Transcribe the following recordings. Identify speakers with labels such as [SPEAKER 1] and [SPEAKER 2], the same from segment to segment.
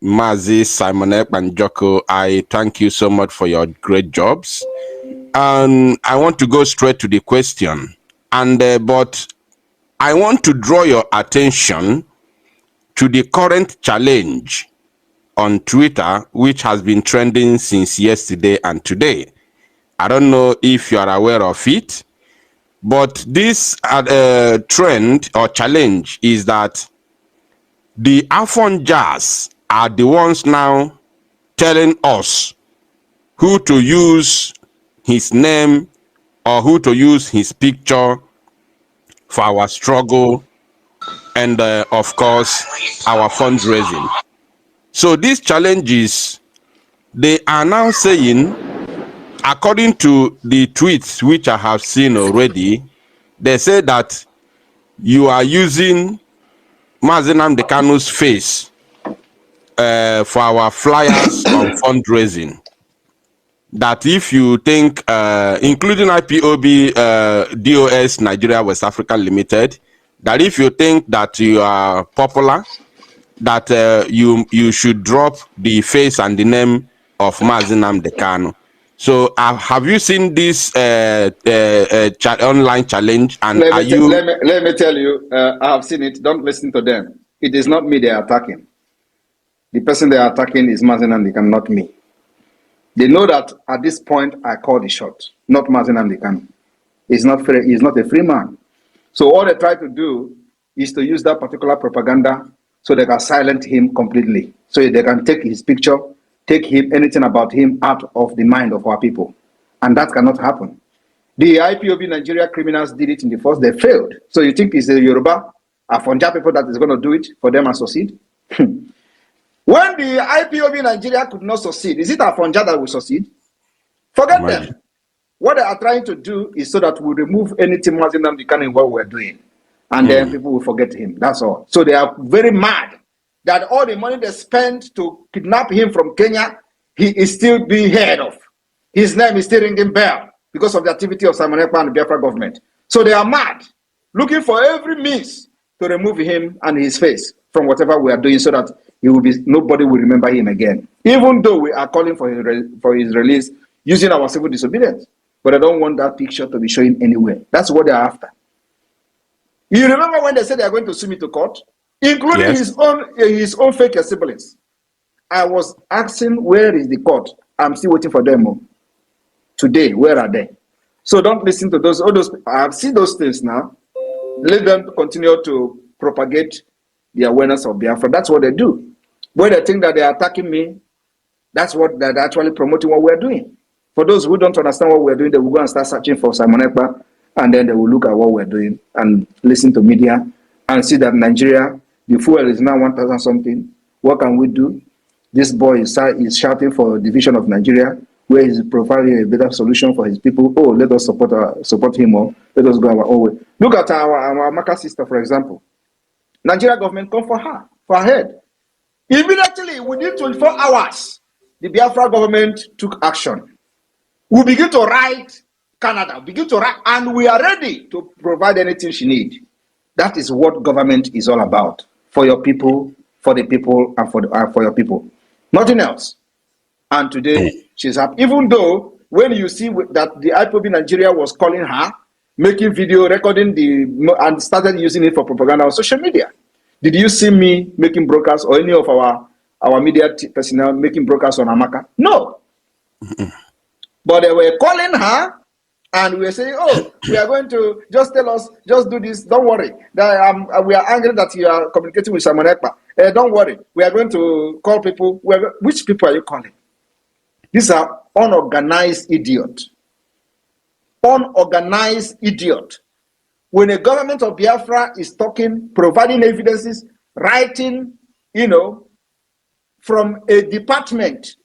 [SPEAKER 1] Mazi, Simon Ekpa, and Joko, I thank you so much for your great jobs. And I want to go straight to the question. And but I want to draw your attention to the current challenge on Twitter, which has been trending since yesterday and today. I don't know if you are aware of it, but this trend or challenge is that the Afon Jazz are the ones now telling us who to use his name or who to use his picture for our struggle and of course our fundraising. So these challenges, they are now saying, according to the tweets which I have seen already, they say that you are using Mazi Nnamdi Kanu's face for our flyers on fundraising. That if you think, including IPOB, DOS Nigeria West Africa Limited, that if you think that you are popular, that you should drop the face and the name of Mazi Nnamdi Kanu. So have you seen this online challenge? And
[SPEAKER 2] let me tell you, I have seen it. Don't listen to them. It is not me they are attacking. The person they are attacking is Mazi Nnamdi Kanu, not me. They know that at this point I call the shot, not Mazi Nnamdi Kanu. He's not a free man. So all they try to do is to use that particular propaganda so they can silence him completely. So they can take his picture, take anything about him out of the mind of our people. And that cannot happen. The IPOB Nigeria criminals did it in the first, they failed. So you think it's the Yoruba, Afonja people that is going to do it for them and succeed? When the IPOB Nigeria could not succeed, is it Afonja that will succeed? Forget them. What they are trying to do is so that we remove anything Mazi Nnamdi Kanu in what we're doing. And then people will forget him. That's all. So they are very mad that all the money they spent to kidnap him from Kenya, he is still being heard of. His name is still ringing bell because of the activity of Simon Ekpa and the Biafra government. So they are mad, looking for every means to remove him and his face from whatever we are doing so that nobody will remember him again. Even though we are calling for his release using our civil disobedience. But I don't want that picture to be showing anywhere. That's what they are after. You remember when they said they are going to sue me to court, including his own fake siblings? I was asking, where is the court? I'm still waiting for them. Today, where are they? So don't listen to those. I have seen those things now. Let them continue to propagate the awareness of Biafra. That's what they do. When they think that they are attacking me, that's what they're actually promoting what we're doing. For those who don't understand what we're doing, they will go and start searching for Simon Ekpa. And then they will look at what we're doing and listen to media and see that Nigeria, the fuel is now 1,000 something. What can we do? This boy is shouting for a division of Nigeria, where he's providing a better solution for his people. Oh, let us support him more. Let us go our own way. Look at our Maka sister, for example. Nigeria government come for her head. Immediately, within 24 hours, the Biafra government took action. We begin to write Canada, begin to write, and we are ready to provide anything she needs. That is what government is all about. For your people, for the people, and for your people. Nothing else. And today, she's happy. Even though, when you see that the IPOB Nigeria was calling her, making video, recording and started using it for propaganda on social media. Did you see me making broadcasts or any of our media personnel making broadcasts on Amaka? No. But they were calling her, and we were saying, oh, we are going to just tell us, just do this, don't worry. We are angry that you are communicating with Simon Ekpa. Don't worry, we are going to call people. Which people are you calling? These are unorganized idiots. Unorganized idiot. When a government of Biafra is talking, providing evidences, writing, from a department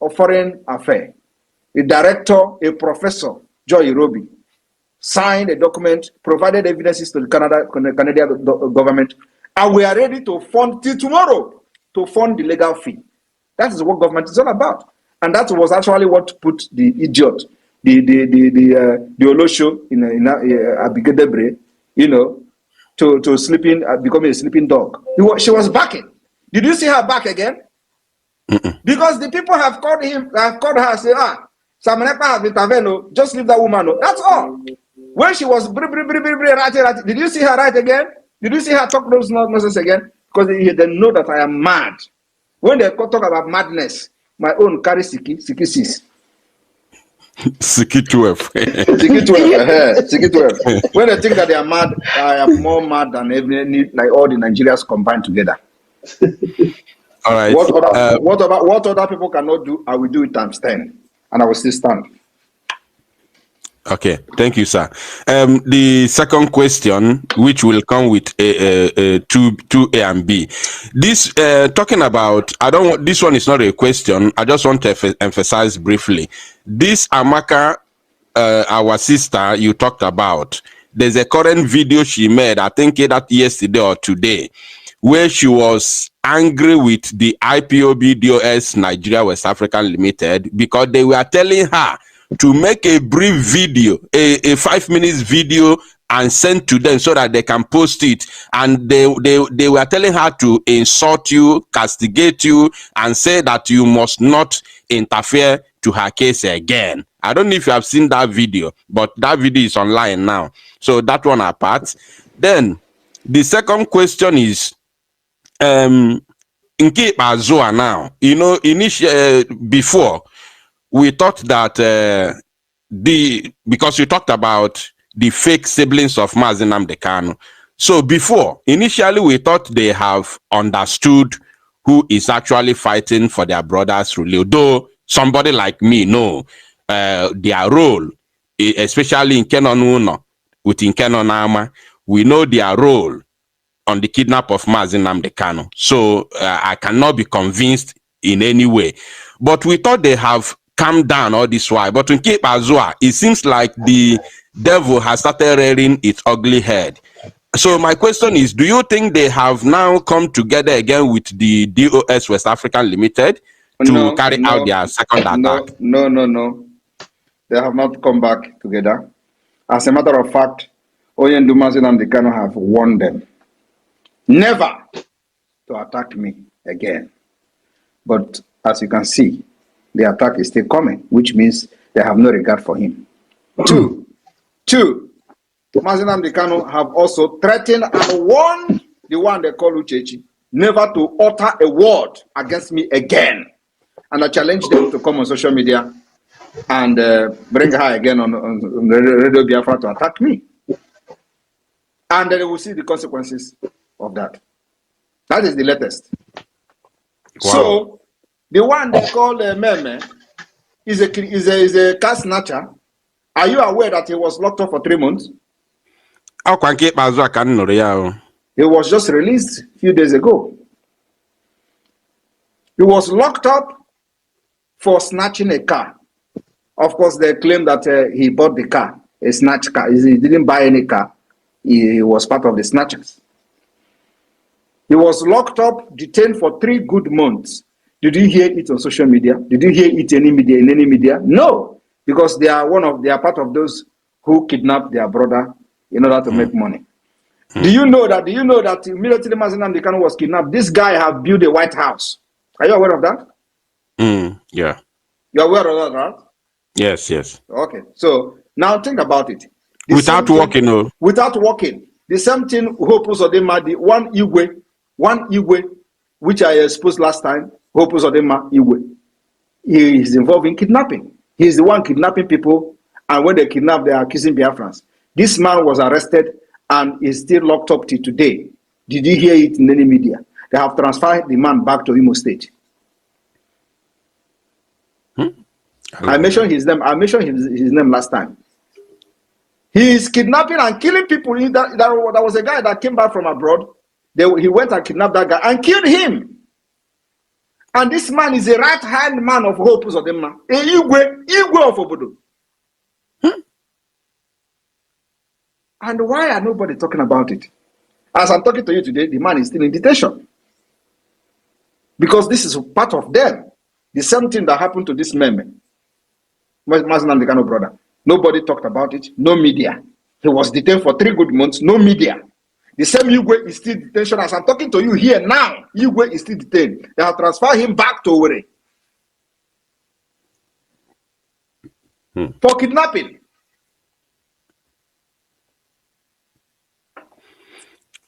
[SPEAKER 2] of foreign affairs, a director, a professor, Joy Irobi, signed a document, provided evidences to the Canadian government, and we are ready to fund till tomorrow to fund the legal fee. That is what government is all about. And that was actually what put the idiot, the Olosho in Abigedebre, to sleeping, becoming a sleeping dog. She was backing. Did you see her back again? Because the people have called him, have called her, say, Simon Ekpa has intervened, just leave that woman. That's all. When she was writing, did you see her write again? Did you see her talk those nonsense again? Because they know that I am mad. When they talk about madness, my own carry Siki 6.
[SPEAKER 1] Siki 12.
[SPEAKER 2] Siki 12. Siki 12. When they think that they are mad, I am more mad than like all the Nigerians combined together.
[SPEAKER 1] All right.
[SPEAKER 2] What other people cannot do, I will do it times 10. And I will still stand.
[SPEAKER 1] Okay, thank you, sir. The second question, which will come with two A and B. This talking about, this one is not a question. I just want to emphasize briefly. This Amaka, our sister you talked about, there's a current video she made, I think that yesterday or today, where she was angry with the IPOB DOS Nigeria West African Limited because they were telling her to make a brief video, a 5 minutes video, and send to them so that they can post it. And they were telling her to insult you, castigate you, and say that you must not interfere to her case again. I don't know if you have seen that video, but that video is online now. So that one apart. Then the second question is, in Ekpa Zoa now, you know, before we thought that because you talked about the fake siblings of Mazi Nnamdi Kanu. So before, initially we thought they have understood who is actually fighting for their brother's rule. Though somebody like me know their role, especially in Kenon Uno, within Kenon Ama, we know their role on the kidnap of Mazi Nnamdi Kanu. So I cannot be convinced in any way. But we thought they have calmed down all this while. But in Ekpa Zoa, it seems like the devil has started rearing its ugly head. So my question is, do you think they have now come together again with the DOS West African Limited to carry out their second attack?
[SPEAKER 2] No. They have not come back together. As a matter of fact, Oyendu Mazi Nnamdi Kanu have warned them never to attack me again. But as you can see, the attack is still coming, which means they have no regard for him. Two, Mazi Nnamdi Kanu have also threatened and warned the one they call Uchechi never to utter a word against me again. And I challenge them to come on social media and bring her again on the Radio Biafra to attack me. And then they will see the consequences of that. That is the latest. Wow. So, the one they call Meme is a cat snatcher. Are you aware that he was locked up for 3 months? He was just released a few days ago. He was locked up for snatching a car. Of course, they claim that he bought the car, a snatch car. He didn't buy any car. He was part of the snatchers. He was locked up, detained for 3 good months. Did you hear it on social media? Did you hear it in any media? No, because they are part of those who kidnapped their brother in order to make money. Do you know that military Mazi Nnamdi Kanu was kidnapped? This guy have built a White House. Are you aware of that?
[SPEAKER 1] Yeah.
[SPEAKER 2] You're aware of that, right?
[SPEAKER 1] Yes.
[SPEAKER 2] Okay. So now think about it.
[SPEAKER 1] Without walking,
[SPEAKER 2] Without walking. The same thing Hope Uzodinma, the one Igwe, which I exposed last time, Hope Uzodinma Igwe. He is involved in kidnapping. He is the one kidnapping people, and when they kidnap, they are accusing Biafrans. This man was arrested and is still locked up till today. Did you hear it in any media? They have transferred the man back to Imo State. I mentioned his name. His name last time. He is kidnapping and killing people. There was a guy that came back from abroad. He went and kidnapped that guy and killed him. And this man is a right-hand man of Hope Uzodinma. A Igwe of Obodo. And why are nobody talking about it? As I'm talking to you today, the man is still in detention. Because this is part of them. The same thing that happened to this Meme, Mazi Nnamdi Kanu brother. Nobody talked about it. No media. He was detained for 3 good months. No media. The same Igwe is still detention. As I'm talking to you here now, Igwe is still detained. They have transferred him back to Owerri for kidnapping.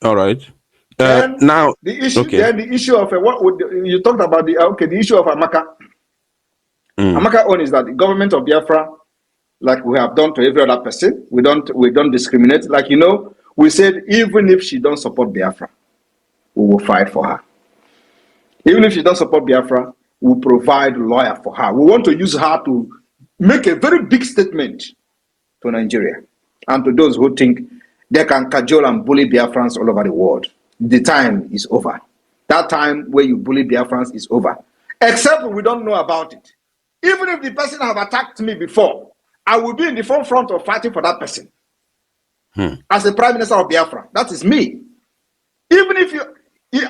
[SPEAKER 1] All right. Now
[SPEAKER 2] the issue. Okay. Then the issue of what would you talked about the issue of Amaka. Amaka own is that the government of Biafra, like we have done to every other person, we don't discriminate. Like we said, even if she don't support Biafra, we will fight for her. Even if she don't support Biafra, we'll provide a lawyer for her. We want to use her to make a very big statement to Nigeria and to those who think they can cajole and bully Biafrans all over the world. The time is over. That time where you bully Biafrans is over. Except we don't know about it. Even if the person have attacked me before, I will be in the forefront of fighting for that person. As the Prime Minister of Biafra. That is me. Even if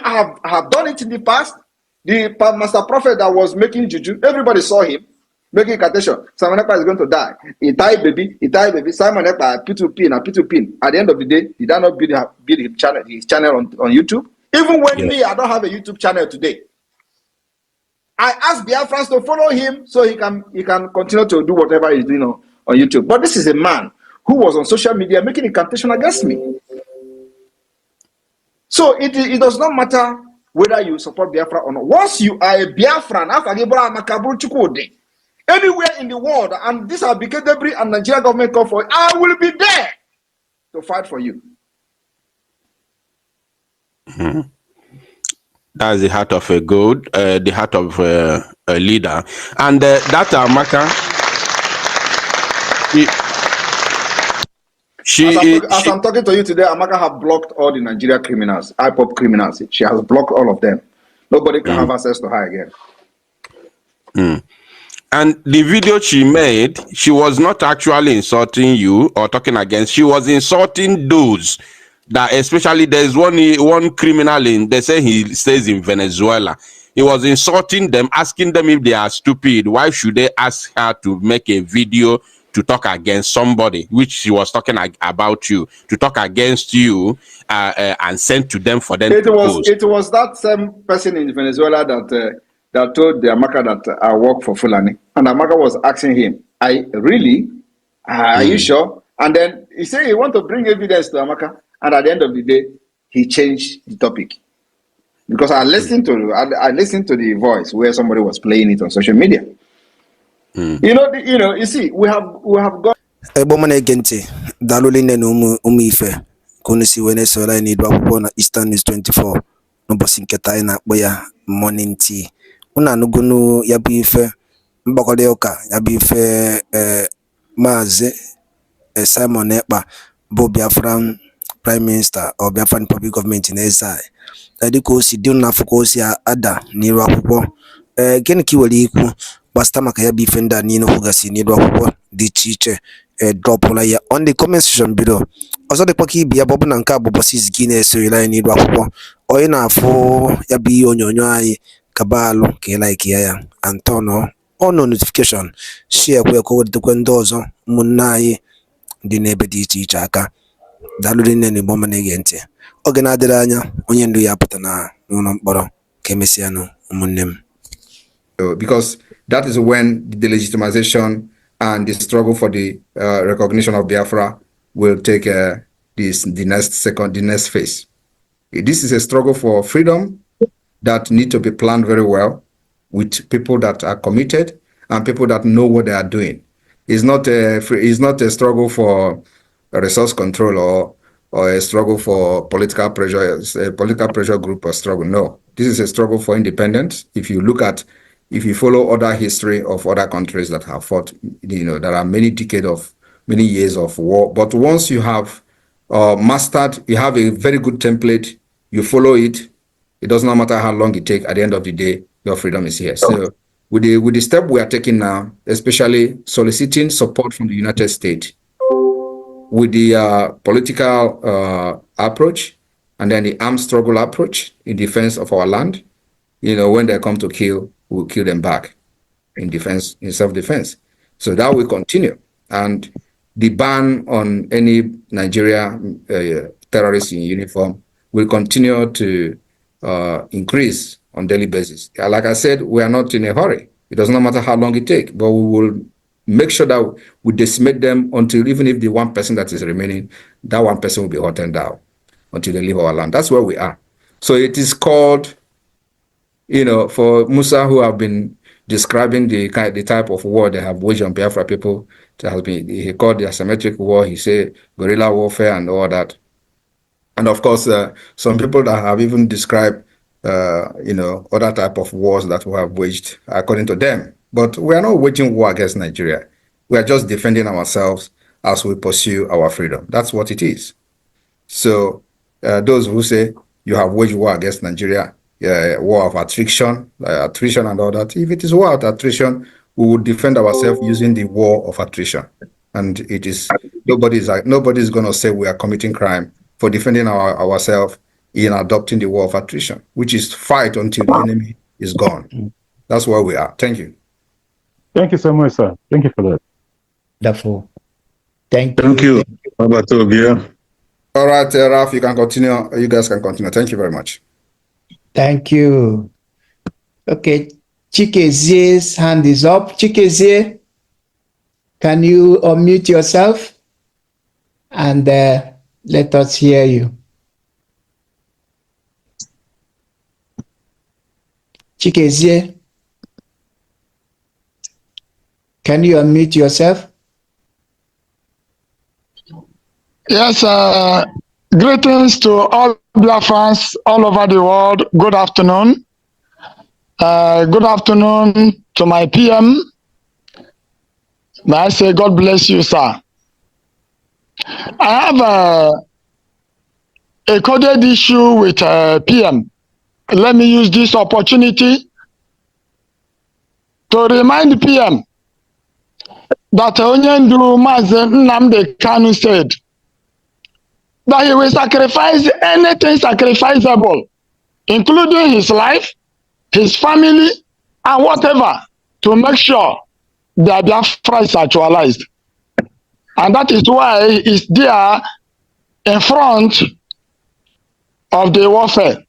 [SPEAKER 2] I have done it in the past, the Master Prophet that was making juju, everybody saw him making incantation. Simon Ekpa is going to die. He died, baby. Simon Ekpa, P2P, and P2P. At the end of the day, did I not build his channel on YouTube? Even when I don't have a YouTube channel today. I asked Biafrans to follow him so he can continue to do whatever he's doing on YouTube. But this is a man who was on social media making incantation against me. So it does not matter whether you support Biafra or not. Once you are a Biafran, anywhere in the world, and this Abike Debris and Nigeria government call for it, I will be there to fight for you.
[SPEAKER 1] That's the heart of a goat, the heart of a leader. And that Amaka,
[SPEAKER 2] as I'm talking to you today, Amaka have blocked all the Nigeria criminals, IPOP criminals. She has blocked all of them. Nobody can have access to her again.
[SPEAKER 1] And the video she made, she was not actually insulting you or talking against. She was insulting those that, especially there's one criminal they say he stays in Venezuela. He was insulting them, asking them if they are stupid. Why should they ask her to make a video to talk against somebody, which she was talking about you, to talk against you and send to them for them to post.
[SPEAKER 2] It was that same person in Venezuela that told the Amaka that I work for Fulani. And Amaka was asking him, are you sure? And then he said he want to bring evidence to Amaka. And at the end of the day, he changed the topic. Because I listened to the voice where somebody was playing it on social media. You see, we have got
[SPEAKER 3] Eastern News 24 n'ụbọchị nketa anyị na-akpọ ya morning tea. Unu anụgonu ya bụ ife mgbakọrịta ụka ya bụ ife Maazị Simon Ekpa bụ Biafran Prime Minister or Biafran Public Government in exile. Dịka o si dị n'afọ ka o si ada n'iru akwụkwọ. Gịnị ka i were ikwu gbasara maka ya bụ ife ndị a niile kwugasị n'iru akwụkwọ dị iche iche dropụla ya on the comment section below. Ọzọ dịkwa ka ibi ya bụ na nke a bụ ụbọchị izizi gị na-esoghịla anyị n'iru akwụkwọ. Onye na-afụ ya bụ ihe onyonyo anyị kabalụ ka ị like ya and turn on notification, share kwa ka wedetekwe ndị ọzọ ụmụnne anyị dị n'ebe dị iche iche aka. Daalụ nne na Igbo ma na-ege ntị. Oge na-adịrị anya onye ndu ya pụta na n'ụlọ mkpọrọ ka emesịanụ ụmụnne m.
[SPEAKER 4] Because that is when the legitimization and the struggle for the recognition of Biafra will take the next phase. This is a struggle for freedom that need to be planned very well with people that are committed and people that know what they are doing. It's not a struggle for resource control or a struggle for political pressure, a political pressure group or struggle. No, this is a struggle for independence. If you follow other history of other countries that have fought, there are many years of war. But once you have mastered, you have a very good template, you follow it, it does not matter how long it takes, at the end of the day, your freedom is here. So with the step we are taking now, especially soliciting support from the United States, with the political approach, and then the armed struggle approach in defense of our land, when they come to kill, we'll kill them back in defense, in self-defense. So that will continue. And the ban on any Nigeria terrorists in uniform will continue to increase on daily basis. Like I said, we are not in a hurry. It does not matter how long it takes, but we will make sure that we decimate them until, even if the one person that is remaining, that one person will be hunted down until they leave our land. That's where we are. So it is called, for Musa, who have been describing the type of war they have waged on Biafra people, he called the asymmetric war, he said guerrilla warfare and all that. And of course, some people that have even described, other type of wars that we have waged according to them. But we are not waging war against Nigeria. We are just defending ourselves as we pursue our freedom. That's what it is. So those who say you have waged war against Nigeria, war of attrition and all that, if it is war of attrition, we will defend ourselves using the war of attrition. And it is, nobody's going to say we are committing crime for defending ourselves in adopting the war of attrition, which is fight until the enemy is gone. That's where we are. Thank you.
[SPEAKER 5] Thank you so much, sir. Thank you for that.
[SPEAKER 6] Wonderful. Thank you.
[SPEAKER 7] Thank you.
[SPEAKER 4] All right, Ralph, you can continue. You guys can continue. Thank you very much.
[SPEAKER 6] Thank you. Okay, Chikeze's hand is up. Chikeze, can you unmute yourself and let us hear you? Chikeze, can you unmute yourself?
[SPEAKER 8] Yes, greetings to all Biafrans all over the world. Good afternoon. Good afternoon to my PM. May I say God bless you, sir. I have a coded issue with PM. Let me use this opportunity to remind PM that Onyendu Mazen Nnamdi Kanu said that he will sacrifice anything sacrificable, including his life, his family, and whatever, to make sure that Biafra is actualized. And that is why he's there in front of the warfare.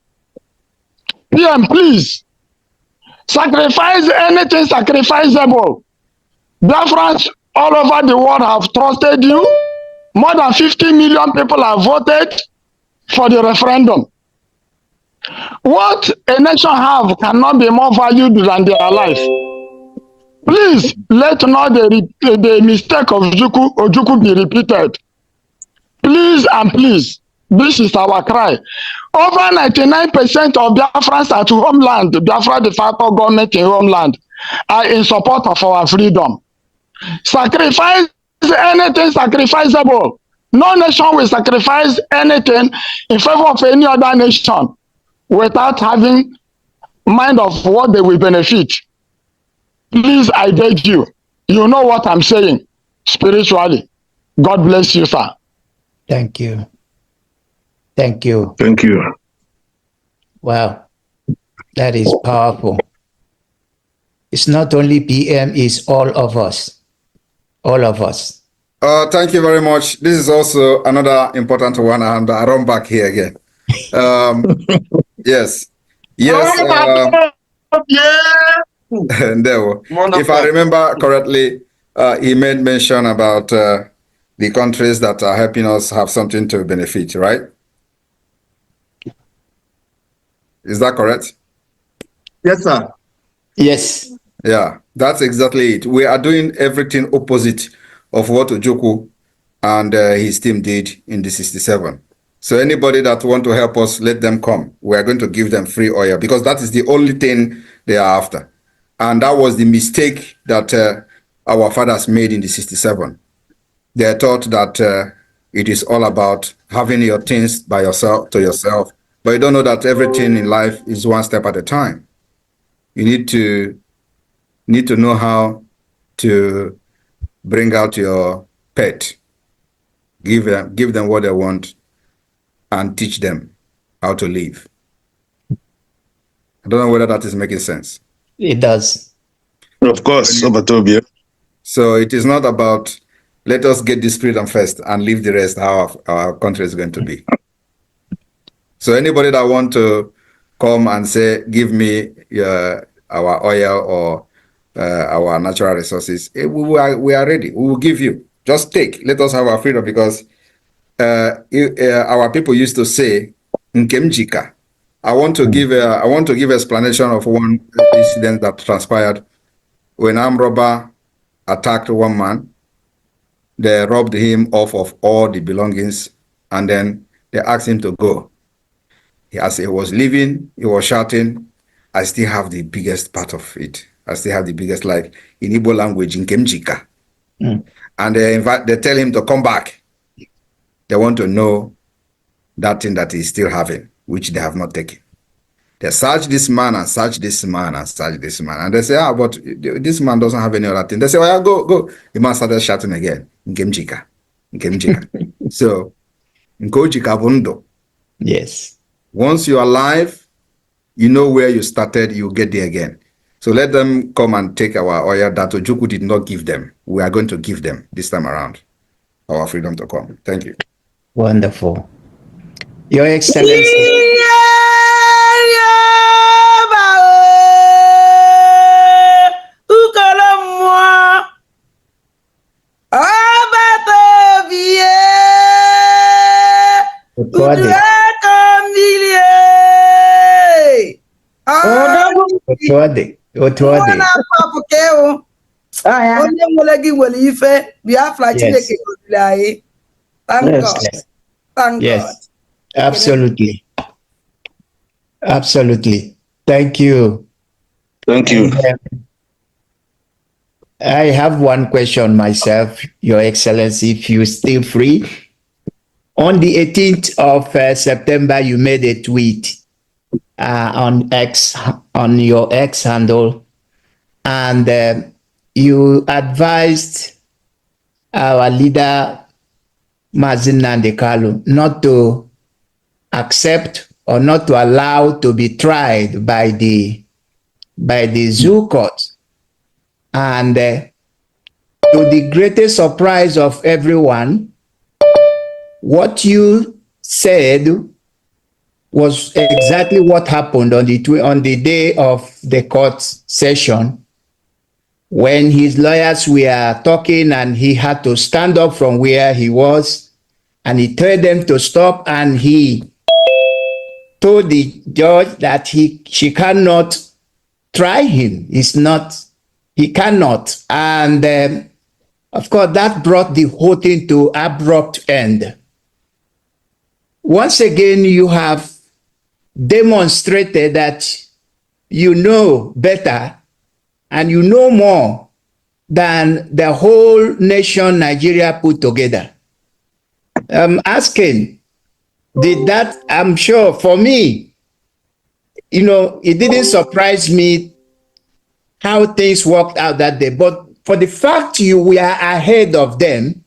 [SPEAKER 8] PM, please, sacrifice anything sacrificable. Biafrans all over the world have trusted you. More than 50 million people have voted for the referendum. What a nation have cannot be more valued than their life. Please, let not the mistake of Ojukwu be repeated. Please and please, this is our cry. Over 99% of Biafrans at homeland, Biafra de facto government in homeland, are in support of our freedom. Sacrifice anything sacrificable. No nation will sacrifice anything in favor of any other nation without having mind of what they will benefit. Please, I beg you. You know what I'm saying spiritually. God bless you, sir.
[SPEAKER 6] Thank you. Thank you.
[SPEAKER 7] Thank you.
[SPEAKER 6] Wow, that is powerful. It's not only PM, it's all of us. All of us.
[SPEAKER 4] Thank you very much. This is also another important one, and I run back here again. Yes. Yes. If I remember correctly, he made mention about the countries that are helping us have something to benefit, right? Is that correct?
[SPEAKER 2] Yes, sir.
[SPEAKER 6] Yes.
[SPEAKER 4] Yeah, that's exactly it. We are doing everything opposite of what Ojukwu and his team did in the 67. So anybody that want to help us, let them come. We are going to give them free oil because that is the only thing they are after. And that was the mistake that our fathers made in the 67. They thought that it is all about having your things by yourself, to yourself. But you don't know that everything in life is one step at a time. You need to know how to bring out your pet, give them what they want, and teach them how to live. I don't know whether that is making sense.
[SPEAKER 6] It does.
[SPEAKER 7] Of course, Obatobia.
[SPEAKER 4] So it is not about let us get this freedom first and leave the rest how our country is going to be. So anybody that want to come and say, give me our oil or our natural resources, we are ready. We will give you. Just take. Let us have our freedom, because our people used to say, "Nkemjika." I want to give explanation of one incident that transpired when armed robber attacked one man. They robbed him off of all the belongings, and then they asked him to go. As he was leaving, he was shouting, "I still have the biggest part of it. I still have the biggest," like in Igbo language, "Nkemjika." And they tell him to come back. They want to know that thing that he's still having, which they have not taken. They search this man and search this man and search this man. And they say, but this man doesn't have any other thing. They say, well, go. The man started shouting again, "Nkemjika, Nkemjika." So, Nkojika Bundo.
[SPEAKER 6] Yes.
[SPEAKER 4] Once you're alive, you know where you started, you get there again. So let them come and take our oil that Ojukwu did not give them. We are going to give them this time around our freedom to come. Thank you.
[SPEAKER 6] Wonderful. Your Excellency.
[SPEAKER 9] Onye nwere gị nwere ife Biafra Chineke gọziri anyị. Thank God. Thank God.
[SPEAKER 6] Absolutely. Absolutely. Thank you.
[SPEAKER 7] Thank you.
[SPEAKER 6] I have one question myself, Your Excellency, if you're still free. On the 18th of September, you made a tweet on your X handle, and you advised our leader, Mazin Nandekalu, not to accept or not to allow to be tried by the zoo court. And to the greatest surprise of everyone, what you said was exactly what happened on the day of the court session, when his lawyers were talking and he had to stand up from where he was, and he told them to stop, and he told the judge that she cannot try him. He cannot. And of course, that brought the whole thing to abrupt end. Once again, you have demonstrated that you know better and you know more than the whole nation Nigeria put together. I'm asking, I'm sure for me, it didn't surprise me how things worked out that day, but for the fact you were ahead of them,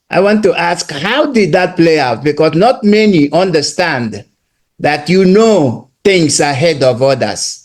[SPEAKER 6] I want to ask, how did that play out? Because not many understand that you know things ahead of others.